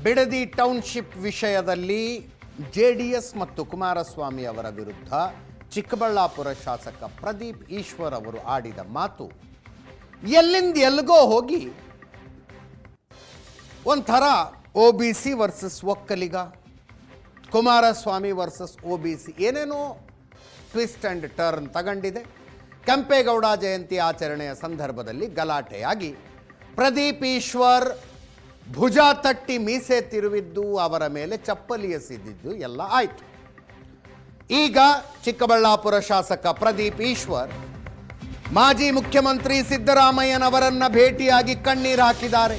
Bidadi township ವಿಷಯದಲ್ಲಿ JDS ಮತ್ತು ಕುಮಾರಸ್ವಾಮಿ ಅವರ ವಿರುದ್ಧ ಚಿಕ್ಕಬಳ್ಳಾಪುರ ಶಾಸಕ ಪ್ರದೀಪ್ ಈಶ್ವರ್ ಅವರು ಆಡಿದ ಮಾತು ಎಲ್ಲಿಂದ ಎಲ್ಲಿಗೋ ಹೋಗಿ ಒಂಥರ OBC versus Vokkaliga, Kumaraswamy versus OBC ಏನೇನೋ ಟ್ವಿಸ್ಟ್ ಆ್ಯಂಡ್ ಟರ್ನ್ ತಗೊಂಡಿದೆ. ಕೆಂಪೇಗೌಡ ಜಯಂತಿ ಆಚರಣೆಯ ಸಂದರ್ಭದಲ್ಲಿ ಗಲಾಟೆಯಾಗಿ ಪ್ರದೀಪ್ ಈಶ್ವರ್ ಭುಜ ತಟ್ಟಿ ಮೀಸೆ ತಿರುವಿದ್ದು, ಅವರ ಮೇಲೆ ಚಪ್ಪಲಿ ಎಸೆದಿದ್ದು ಎಲ್ಲ ಆಯಿತು. ಈಗ ಚಿಕ್ಕಬಳ್ಳಾಪುರ ಶಾಸಕ ಪ್ರದೀಪ್ ಈಶ್ವರ್ ಮಾಜಿ ಮುಖ್ಯಮಂತ್ರಿ ಸಿದ್ದರಾಮಯ್ಯನವರನ್ನ ಭೇಟಿಯಾಗಿ ಕಣ್ಣೀರು ಹಾಕಿದ್ದಾರೆ.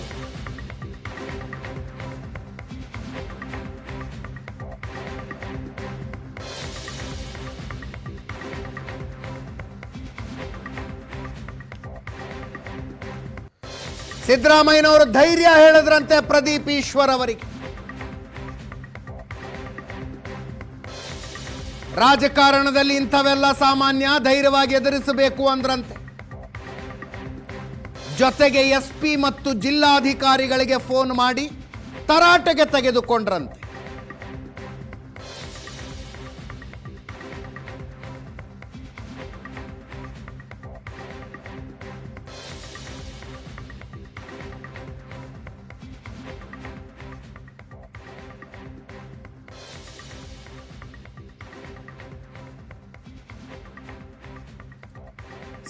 ಸಿದ್ದರಾಮಯ್ಯನವರು ಧೈರ್ಯ ಹೇಳಿದ್ರಂತೆ ಪ್ರದೀಪ್ ಈಶ್ವರ್ ಅವರಿಗೆ. ರಾಜಕಾರಣದಲ್ಲಿ ಇಂಥವೆಲ್ಲ ಸಾಮಾನ್ಯ, ಧೈರ್ಯವಾಗಿ ಎದುರಿಸಬೇಕು ಅಂದ್ರಂತೆ. ಜೊತೆಗೆ SP ಮತ್ತು ಜಿಲ್ಲಾಧಿಕಾರಿಗಳಿಗೆ ಫೋನ್ ಮಾಡಿ ತರಾಟೆಗೆ ತೆಗೆದುಕೊಂಡ್ರಂತೆ.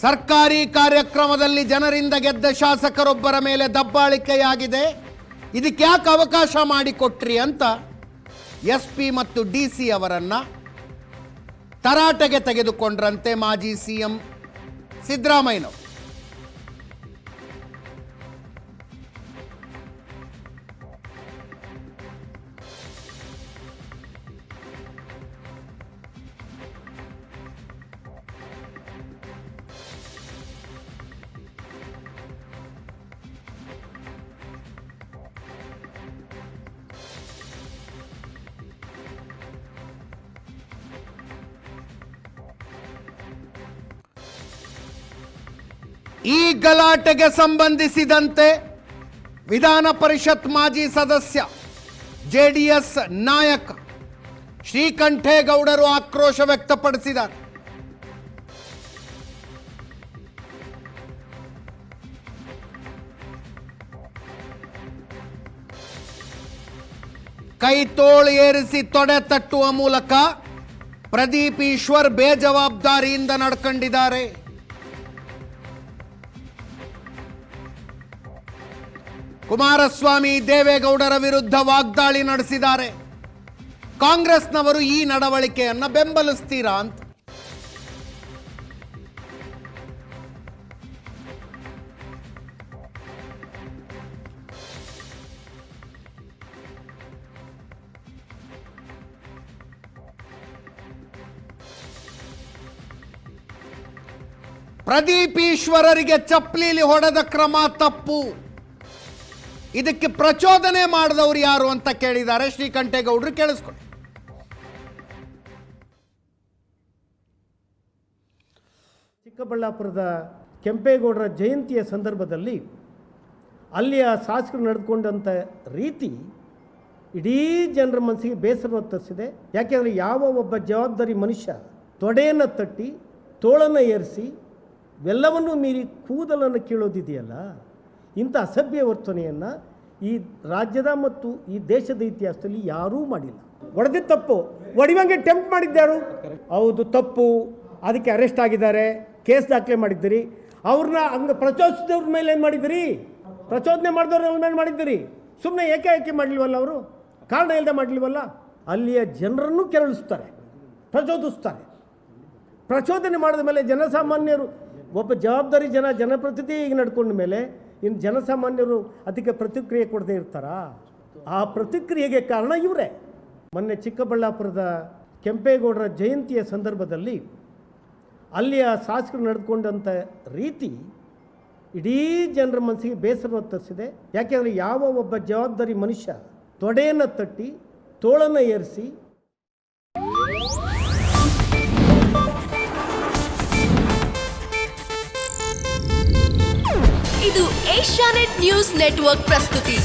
ಸರ್ಕಾರಿ ಕಾರ್ಯಕ್ರಮದಲ್ಲಿ ಜನರಿಂದ ಗೆದ್ದ ಶಾಸಕರೊಬ್ಬರ ಮೇಲೆ ದಬ್ಬಾಳಿಕೆಯಾಗಿದೆ, ಇದಕ್ಕೆ ಯಾಕೆ ಅವಕಾಶ ಮಾಡಿಕೊಟ್ರಿ ಅಂತ SP ಮತ್ತು DC ಅವರನ್ನ ತರಾಟೆಗೆ ತೆಗೆದುಕೊಂಡ್ರಂತೆ ಮಾಜಿ CM ಸಿದ್ದರಾಮಯ್ಯನವರು. ಈ ಗಲಾಟೆಗೆ ಸಂಬಂಧಿಸಿದಂತೆ ವಿಧಾನ ಪರಿಷತ್ ಮಾಜಿ ಸದಸ್ಯ JDS ನಾಯಕ ಶ್ರೀಕಂಠೇಗೌಡರು ಆಕ್ರೋಶ ವ್ಯಕ್ತಪಡಿಸಿದ್ದಾರೆ. ಕೈ ತೋಳು ಏರಿಸಿ ತೊಡೆ ತಟ್ಟುವ ಮೂಲಕ ಪ್ರದೀಪ್ ಈಶ್ವರ್ ಬೇಜವಾಬ್ದಾರಿಯಿಂದ ನಡ್ಕೊಂಡಿದ್ದಾರೆ. ಕುಮಾರಸ್ವಾಮಿ ದೇವೇಗೌಡರ ವಿರುದ್ಧ ವಾಗ್ದಾಳಿ ನಡೆಸಿದ್ದಾರೆ. ಕಾಂಗ್ರೆಸ್ನವರು ಈ ನಡವಳಿಕೆಯನ್ನು ಬೆಂಬಲಿಸ್ತೀರಾ ಅಂತ. ಪ್ರದೀಪ್ ಈಶ್ವರರಿಗೆ ಚಪ್ಪಲಿಲಿ ಹೊಡೆದ ಕ್ರಮ ತಪ್ಪು, ಇದಕ್ಕೆ ಪ್ರಚೋದನೆ ಮಾಡಿದವರು ಯಾರು ಅಂತ ಕೇಳಿದ್ದಾರೆ ಶ್ರೀಕಂಠೇಗೌಡರು. ಕೇಳಿಸ್ಕೊಳ್ಳಿ. ಚಿಕ್ಕಬಳ್ಳಾಪುರದ ಕೆಂಪೇಗೌಡರ ಜಯಂತಿಯ ಸಂದರ್ಭದಲ್ಲಿ ಅಲ್ಲಿಯ ಶಾಸಕರು ನಡೆದುಕೊಂಡಂಥ ರೀತಿ ಇಡೀ ಜನರ ಮನಸ್ಸಿಗೆ ಬೇಸರವನ್ನು ತರಿಸಿದೆ. ಯಾಕೆಂದರೆ ಯಾವ ಒಬ್ಬ ಜವಾಬ್ದಾರಿ ಮನುಷ್ಯ ತೊಡೆಯನ್ನು ತಟ್ಟಿ ತೋಳನ್ನು ಏರಿಸಿ ಎಲ್ಲವನ್ನೂ ಮೀರಿ ಕೂದಲನ್ನು ಕೀಳೋದಿದೆಯಲ್ಲ, ಇಂಥ ಅಸಭ್ಯ ವರ್ತನೆಯನ್ನು ಈ ರಾಜ್ಯದ ಮತ್ತು ಈ ದೇಶದ ಇತಿಹಾಸದಲ್ಲಿ ಯಾರೂ ಮಾಡಿಲ್ಲ. ಹೊಡೆದಿದ್ದು ತಪ್ಪು, ಹೊಡಿವಂಗೆ ಟೆಂಪ್ಟ್ ಮಾಡಿದ್ದಾರು, ಹೌದು ತಪ್ಪು, ಅದಕ್ಕೆ ಅರೆಸ್ಟ್ ಆಗಿದ್ದಾರೆ, ಕೇಸ್ ದಾಖಲೆ ಮಾಡಿದ್ದೀರಿ. ಅವ್ರನ್ನ ಹಂಗೆ ಪ್ರಚೋದಿಸಿದವ್ರ ಮೇಲೆ ಏನು ಮಾಡಿದ್ದೀರಿ? ಪ್ರಚೋದನೆ ಮಾಡಿದವ್ರ ಮೇಲೆ ಮಾಡಿದ್ದೀರಿ. ಸುಮ್ಮನೆ ಏಕೆ ಮಾಡಲಿಲ್ವಲ್ಲ, ಅವರು ಕಾರಣ ಇಲ್ಲದೆ ಮಾಡಲಿಲ್ವಲ್ಲ. ಅಲ್ಲಿಯ ಜನರನ್ನು ಕೆರಳಿಸ್ತಾರೆ, ಪ್ರಚೋದಿಸ್ತಾರೆ. ಪ್ರಚೋದನೆ ಮಾಡಿದ ಮೇಲೆ ಜನಸಾಮಾನ್ಯರು, ಒಬ್ಬ ಜವಾಬ್ದಾರಿ ಜನಪ್ರತಿನಿಧಿ ಈಗ ನಡ್ಕೊಂಡ ಮೇಲೆ ಇನ್ನು ಜನಸಾಮಾನ್ಯರು ಅದಕ್ಕೆ ಪ್ರತಿಕ್ರಿಯೆ ಕೊಡದೇ ಇರ್ತಾರಾ? ಆ ಪ್ರತಿಕ್ರಿಯೆಗೆ ಕಾರಣ ಇವರೇ. ಮೊನ್ನೆ ಚಿಕ್ಕಬಳ್ಳಾಪುರದ ಕೆಂಪೇಗೌಡರ ಜಯಂತಿಯ ಸಂದರ್ಭದಲ್ಲಿ ಅಲ್ಲಿಯ ಶಾಸಕರು ನಡೆದುಕೊಂಡಂಥ ರೀತಿ ಇಡೀ ಜನರ ಮನಸ್ಸಿಗೆ ಬೇಸರವನ್ನು ತರಿಸಿದೆ. ಯಾಕೆಂದರೆ ಯಾವ ಒಬ್ಬ ಜವಾಬ್ದಾರಿ ಮನುಷ್ಯ ತೊಡೆಯನ್ನು ತಟ್ಟಿ ತೋಳನ್ನು ಏರಿಸಿ ಇದು ಏಷ್ಯಾನೆಟ್ ನ್ಯೂಸ್ ನೆಟ್ವರ್ಕ್ ಪ್ರಸ್ತುತಿ.